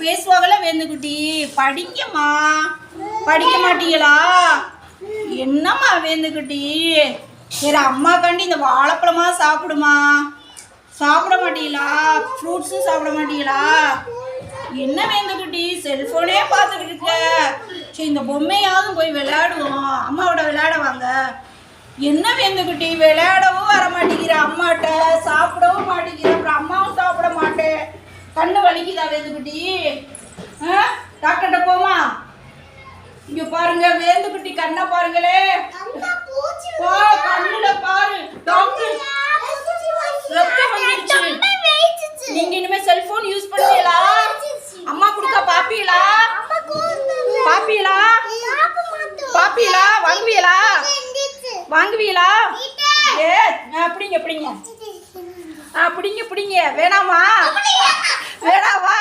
பேசுவாங்கல்ல வேந்துக்குட்டி. படிங்கம்மா. படிக்க மாட்டீங்களா? என்னம்மா வேந்துக்குட்டி? சரி அம்மா கண்டி இந்த வாழைப்பழமா சாப்பிடுமா. சாப்பிட மாட்டீங்களா? ஃப்ரூட்ஸும் சாப்பிட மாட்டீங்களா? என்ன வேந்துக்குட்டி செல்ஃபோனே பார்த்துக்கிட்டு இருக்க? சரி இந்த பொம்மையாவது போய் விளையாடுவோம். அம்மாவோட விளையாட வாங்க. என்ன வேந்துக்குட்டி விளையாடவும் வர மாட்டேங்கிற அம்மாட்ட, சாப்பிடவும் மாட்டேங்கிற, அப்புறம் அம்மாவும் சாப்பிட மாட்டேன். கண்ணு வலிக்குதா வேந்துக்குட்டி? டாக்டர்கிட்ட போமா? இங்க பாருங்க வேந்துக்குட்டி கண்ணை பாருங்களே. கண்ணுல பாரு டாக்டர். ரத்தம் வந்துருச்சு. நீங்க இனிமே செல்போன் யூஸ் பண்ணுவீங்களா? அம்மா கொடுத்தா பாப்பீங்களா? பாப்பீங்களா? பாப்பீங்களா? வாங்குவீங்களா? வாங்குவீங்களா? ஏ பிடிங்க பிடிங்க. பிடிங்க பிடிங்க. வேணாமா? வேணாமா?